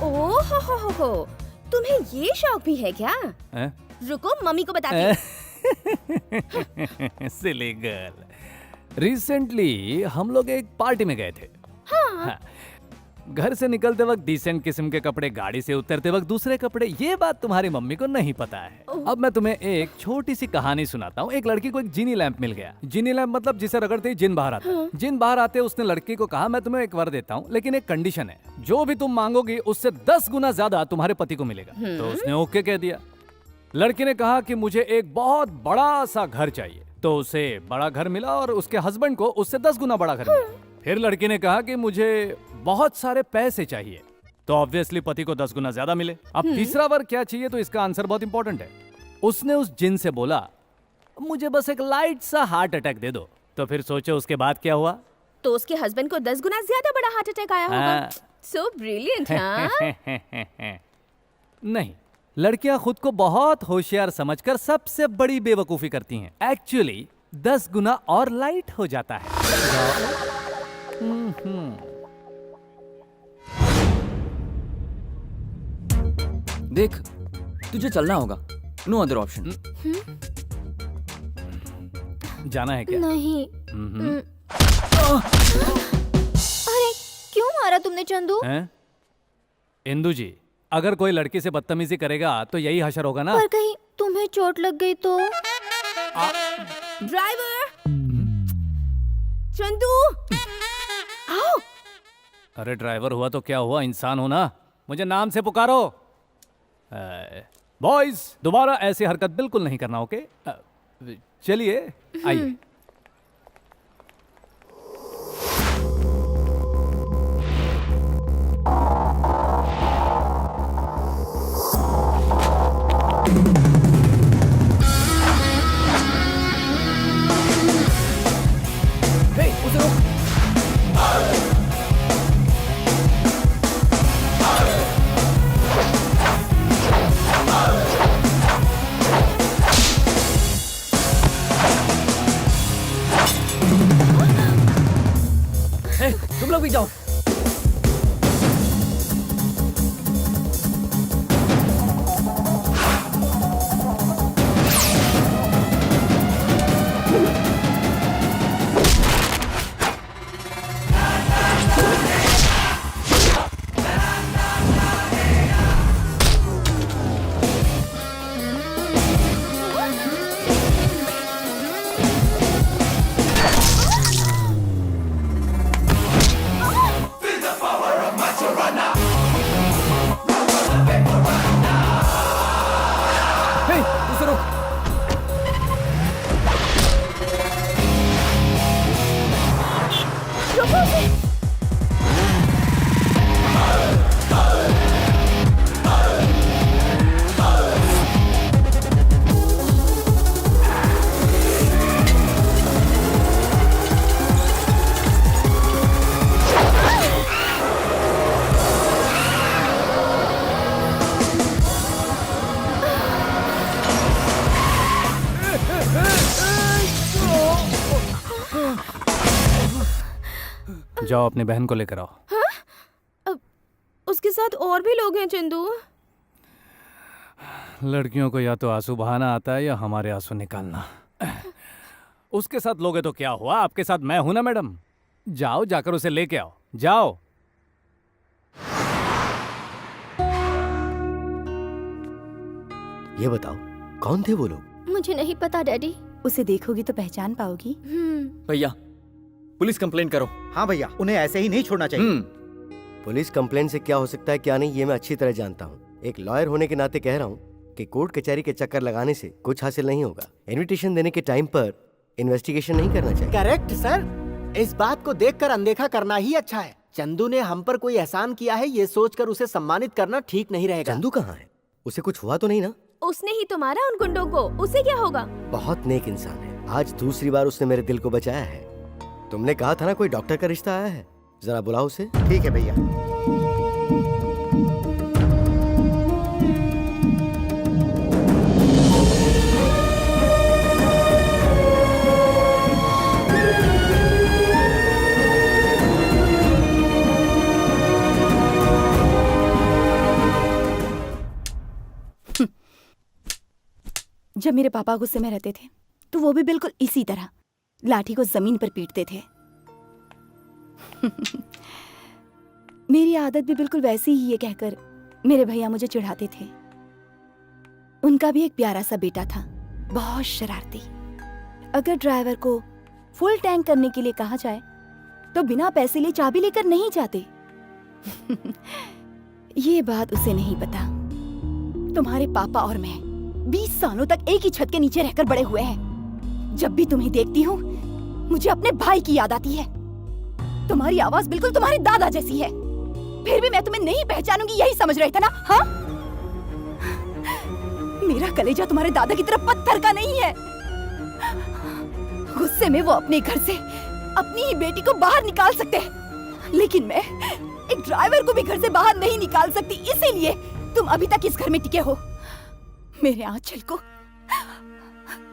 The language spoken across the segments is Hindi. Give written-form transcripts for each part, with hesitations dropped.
ओह हो, तुम्हें ये शौक भी है क्या? रुको मम्मी को बताती हूँ। सिली गर्ल, रिसेंटली हम लोग एक पार्टी में गए थे। हाँ। घर से निकलते वक्त डिसेंट किस्म के कपड़े, गाड़ी से उतरते वक्त दूसरे कपड़े। ये बात तुम्हारी मम्मी को नहीं पता है। अब मैं तुम्हें एक छोटी सी कहानी सुनाता हूँ। एक लड़की को एक जिनी लैंप मिल गया। जिनी लैंप मतलब जिसे रगड़ते ही जिन बाहर आता है। जिन बाहर आते उसने लड़की को कहा, मैं तुम्हें एक वर देता हूँ, लेकिन एक कंडीशन है, जो भी तुम मांगोगी उससे 10 गुना ज्यादा तुम्हारे पति को मिलेगा। तो उसने ओके कह दिया। लड़की ने कहा कि मुझे एक बहुत बड़ा सा घर चाहिए, तो उसे बड़ा घर मिला और उसके हस्बैंड को उससे 10 गुना बड़ा घर मिला। फिर लड़की ने कहा कि मुझे बहुत सारे पैसे चाहिए, तो ऑब्वियसली पति को 10 गुना ज्यादा मिले। अब तीसरा बार क्या चाहिए, तो इसका आंसर बहुत इंपॉर्टेंट है। उसने उस जिन से बोला, मुझे बस एक लाइट सा हार्ट अटैक दे दो। तो फिर सोचो उसके बाद क्या हुआ। तो उसके हस्बैंड को 10 गुना ज्यादा बड़ा हार्ट अटैक आया होगा। So brilliant. नहीं, लड़कियां खुद को बहुत होशियार समझकर सबसे बड़ी बेवकूफी करती हैं। एक्चुअली 10 गुना और लाइट हो जाता है। देख, तुझे चलना होगा। No other option. जाना है क्या? नहीं। अरे क्यों मारा तुमने चंदू? इंदु जी, अगर कोई लड़की से बदतमीजी करेगा तो यही हशर होगा ना। पर कहीं तुम्हें चोट लग गई तो? ड्राइवर, चंदू आओ। अरे ड्राइवर हुआ तो क्या हुआ, इंसान हो ना, मुझे नाम से पुकारो। बॉयज, दोबारा ऐसी हरकत बिल्कुल नहीं करना, ओके? चलिए आइए। उसे रोक। तुम लोग भी जाओ। जाओ अपनी बहन को लेकर आओ। हाँ? उसके साथ और भी लोग हैं चंदू। लड़कियों को या तो आंसू बहाना आता है या हमारे आंसू निकालना। उसके साथ लोगे तो क्या हुआ, आपके साथ मैं हूं ना मैडम। जाओ, जाकर उसे लेके आओ, जाओ। ये बताओ कौन थे वो लोग? मुझे नहीं पता डैडी। उसे देखोगी तो पहचान पाओगी। भैया, पुलिस कंप्लेंट करो। हाँ भैया, उन्हें ऐसे ही नहीं छोड़ना चाहिए। पुलिस कंप्लेंट से क्या हो सकता है क्या नहीं, ये मैं अच्छी तरह जानता हूँ। एक लॉयर होने के नाते कह रहा हूँ कि कोर्ट कचहरी के चक्कर लगाने से कुछ हासिल नहीं होगा। इनविटेशन देने के टाइम पर इन्वेस्टिगेशन नहीं करना चाहिए। करेक्ट सर, इस बात को देखकर अनदेखा करना ही अच्छा है। चंदू ने हम पर कोई एहसान किया है, ये सोचकर उसे सम्मानित करना ठीक नहीं रहेगा। चंदू कहाँ है? उसे कुछ हुआ तो नहीं ना? उसने ही तो मारा उन गुंडों को, उसे क्या होगा? बहुत नेक इंसान है। आज दूसरी बार उसने मेरे दिल को बचाया है। तुमने कहा था ना कोई डॉक्टर का रिश्ता आया है, जरा बुलाओ उसे। ठीक है भैया। जब मेरे पापा गुस्से में रहते थे तो वो भी बिल्कुल इसी तरह लाठी को जमीन पर पीटते थे। मेरी आदत भी बिल्कुल वैसी ही है कहकर मेरे भैया मुझे चिढ़ाते थे। उनका भी एक प्यारा सा बेटा था, बहुत शरारती। अगर ड्राइवर को फुल टैंक करने के लिए कहा जाए तो बिना पैसे लिए चाबी लेकर नहीं जाते। ये बात उसे नहीं पता। तुम्हारे पापा और मैं 20 सालों तक एक ही छत के नीचे रहकर बड़े हुए हैं। जब भी तुम्हें देखती हूँ मुझे अपने भाई की याद आती है। तुम्हारी आवाज बिल्कुल तुम्हारे दादा जैसी है, फिर भी मैं तुम्हें नहीं पहचानूंगी यही समझ रहे थे ना? हाँ, मेरा कलेजा तुम्हारे दादा की तरफ पत्थर का नहीं है। गुस्से में वो अपने घर से अपनी ही बेटी को बाहर निकाल सकते हैं, लेकिन मैं एक ड्राइवर को भी घर से बाहर नहीं निकाल सकती। इसीलिए तुम अभी तक इस घर में टिके हो। मेरे आंचल को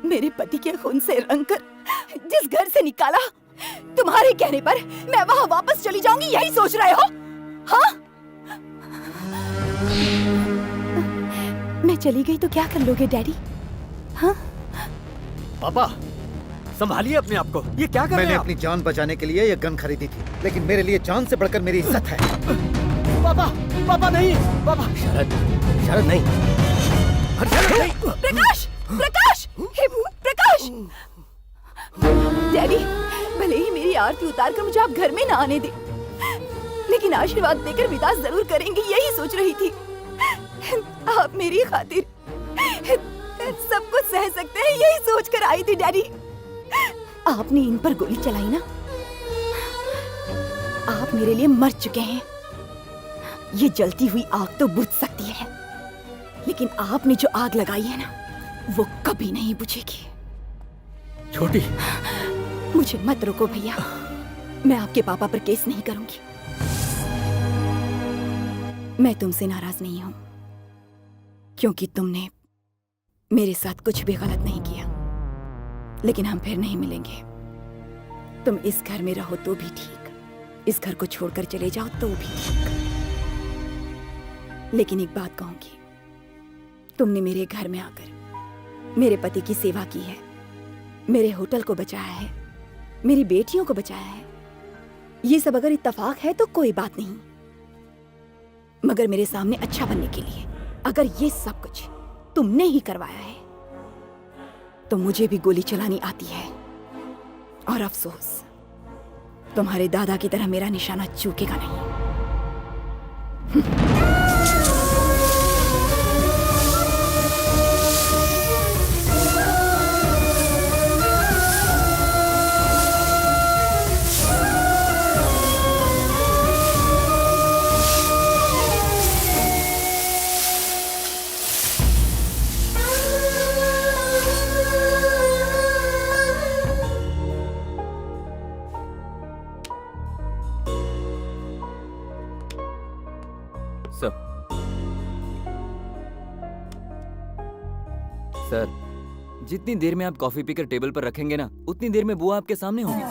मेरे पति के खून से रंगकर जिस घर से निकाला, तुम्हारे कहने पर मैं वहां वापस चली जाऊंगी यही सोच रहे हो? हाँ? मैं चली गई तो क्या कर लोगे डैडी? हाँ? पापा संभालिए अपने आप को। ये क्या कर रहे मैंने हैं आप? अपनी जान बचाने के लिए ये गन खरीदी थी, लेकिन मेरे लिए जान से बढ़कर मेरी इज्जत है। पापा, पापा नहीं, पापा। शरद, शरद नहीं। प्रकाश, प्रकाश, हे प्रकाश! डैडी, भले ही मेरी आरती उतारकर मुझे आप घर में ना आने दे, लेकिन आशीर्वाद देकर विदा जरूर करेंगे यही सोच रही थी। आप मेरी खातिर सब कुछ सह सकते हैं यही सोचकर आई थी डैडी। आपने इन पर गोली चलाई ना, आप मेरे लिए मर चुके हैं। ये जलती हुई आग तो बुझ सकती है, लेकिन आपने जो आग लगाई है ना, वो कभी नहीं बुझेगी। छोटी, मुझे मत रोको भैया, मैं आपके पापा पर केस नहीं करूंगी। मैं तुमसे नाराज नहीं हूं, क्योंकि तुमने मेरे साथ कुछ भी गलत नहीं किया, लेकिन हम फिर नहीं मिलेंगे। तुम इस घर में रहो तो भी ठीक, इस घर को छोड़कर चले जाओ तो भी ठीक। लेकिन एक बात कहूंगी, तुमने मेरे घर में आकर मेरे पति की सेवा की है, मेरे होटल को बचाया है, मेरी बेटियों को बचाया है। ये सब अगर इत्तेफाक है तो कोई बात नहीं, मगर मेरे सामने अच्छा बनने के लिए अगर ये सब कुछ तुमने ही करवाया है तो मुझे भी गोली चलानी आती है। और अफसोस, तुम्हारे दादा की तरह मेरा निशाना चूकेगा नहीं। सर, जितनी देर में आप कॉफी पीकर टेबल पर रखेंगे ना, उतनी देर में बुआ आपके सामने होगी।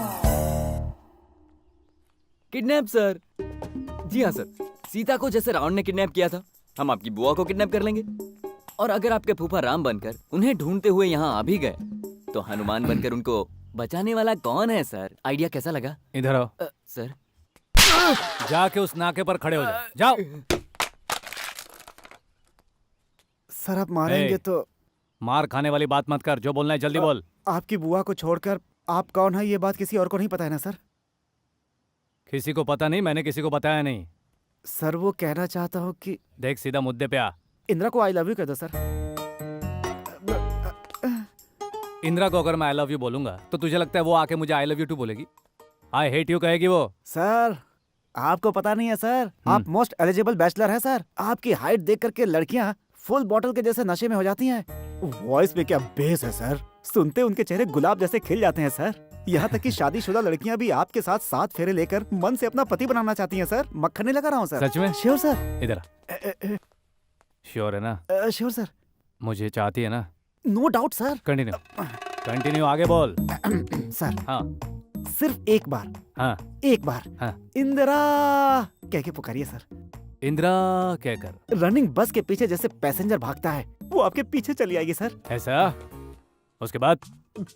Kidnap sir? जी हाँ सर, सीता को जैसे रावण ने किडनैप किया था, हम आपकी बुआ को किडनैप कर लेंगे। और अगर आपके फूफा राम बनकर उन्हें ढूंढते हुए यहाँ आ भी गए, तो हनुमान बनकर उनको बचाने वाला कौन है सर? आइडिया कैसा लगा? इधर आओ। सर जाके उस नाके पर खड़े हो जाओ। जाओ। सर आप मारेंगे ए, तो? मार खाने वाली बात मत कर, जो बोलना है जल्दी बोल। आपकी बुआ को छोड़कर आप कौन है ये बात किसी और को नहीं पता है ना सर? किसी को पता नहीं, मैंने किसी को बताया नहीं। सर वो कहना चाहता हूँ कि देख, सीधा मुद्दे पे आ। इंदिरा को आई लव यू कह दो सर। इंदिरा को अगर मैं आई लव यू बोलूंगा तो तुझे लगता है वो आके मुझे आई लव यू टू बोलेगी? आई हेट यू कहेगी वो? सर आपको पता नहीं है सर, आप मोस्ट एलिजिबल बैचलर हैं सर। आपकी हाइट देख करके लड़कियां फुल बॉटल के जैसे नशे में हो जाती हैं। वॉइस में क्या बेस है सर, सुनते उनके चेहरे गुलाब जैसे खिल जाते हैं सर। यहाँ तक कि शादीशुदा लड़कियां भी आपके साथ 7 फेरे लेकर मन से अपना पति बनाना चाहती हैं सर। मक्खन नहीं लगा रहा हूँ सर। सच में? Sure sir. इधर श्योर है ना? Sure sir. मुझे चाहती है ना? No doubt sir. Continue continue, आगे बोल। सर हाँ सिर्फ एक बार, हाँ एक बार हाँ। इंदिरा कह के पुकारिए सर। इंदिरा कहकर। रनिंग बस के पीछे जैसे पैसेंजर भागता है, वो आपके पीछे चली आएगी सर। ऐसा? उसके बाद?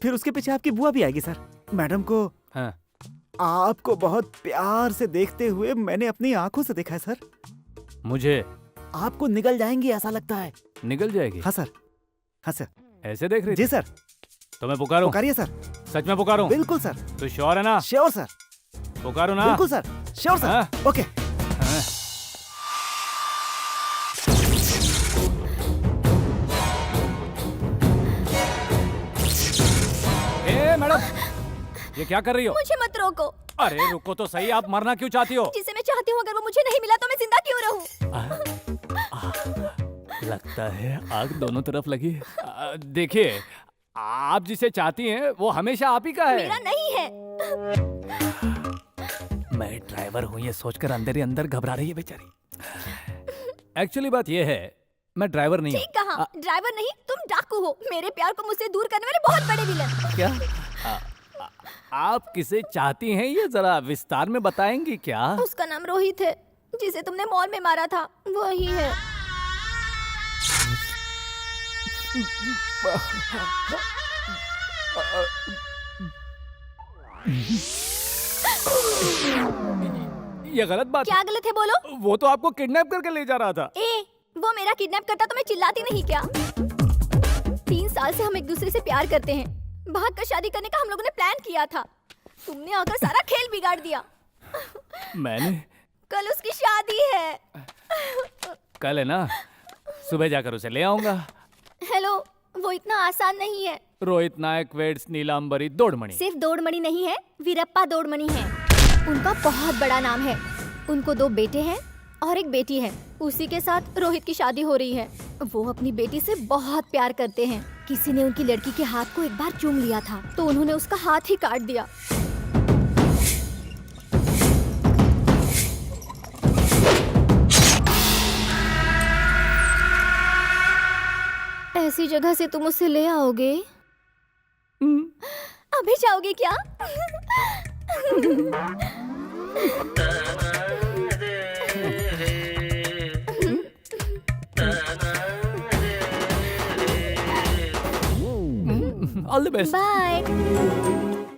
फिर उसके पीछे आपकी बुआ भी आएगी सर। मैडम को हाँ। आपको बहुत प्यार से देखते हुए मैंने अपनी आंखों से देखा है सर। मुझे? आपको निगल जाएंगी ऐसा लगता है। निकल जाएगी? हाँ सर, हाँ सर। ऐसे देख रही जी थी? सर। तो मैं पुकारूं? पुकारिए सर। सच में पुकारूं? बिल्कुल सर। तो श्योर है ना? Sure sir. पुकारूं ना? बिल्कुल सर, श्योर सर। हाँ? ओके। हाँ। ए मैडम, ये क्या कर रही हो? मुझे मत रोको। अरे रुको तो सही, आप मरना क्यों चाहती हो? जिसे मैं चाहती हूँ अगर वो मुझे नहीं मिला तो मैं जिंदा क्यों रहूं? लगता है आग दोनों तरफ लगी है। देखिए, आप जिसे चाहती हैं वो हमेशा आप ही का है। मेरा नहीं है। मैं ड्राइवर हूँ ये सोचकर अंदर ही अंदर घबरा रही है बेचारी। एक्चुअली बात ये है, मैं ड्राइवर नहीं हूँ। ठीक कहा, ड्राइवर नहीं, तुम डाकू हो। मेरे प्यार को मुझसे दूर करने वाले बहुत बड़े विलन। क्या? आप किसे चाहती हैं ये जरा विस्तार में बताएंगी क्या? उसका नाम रोहित है, जिसे तुमने मॉल में मारा था, वही है। ये गलत बात क्या गलत है बोलो? है। वो तो आपको किडनैप करके ले जा रहा था। वो मेरा किडनैप करता तो मैं चिल्लाती नहीं क्या? 3 साल से हम एक दूसरे से प्यार करते हैं। भाग कर शादी करने का हम लोगों ने प्लान किया था। तुमने आकर सारा खेल बिगाड़ दिया। मैंने? कल उसकी शादी है। कल है ना, सुबह जाकर उसे ले आऊंगा। हेलो, वो इतना आसान नहीं है। रोहित नायक वेड्स नीलांबरी दौड़मणि। सिर्फ दौड़मणि नहीं है, वीरप्पा दौड़मणि है। उनका बहुत बड़ा नाम है। उनको 2 बेटे हैं और एक बेटी है। उसी के साथ रोहित की शादी हो रही है। वो अपनी बेटी से बहुत प्यार करते हैं। किसी ने उनकी लड़की के हाथ को एक बार चूम लिया था तो उन्होंने उसका हाथ ही काट दिया। ऐसी जगह से तुम उसे ले आओगे? अभी जाओगे क्या? All the best. बाय।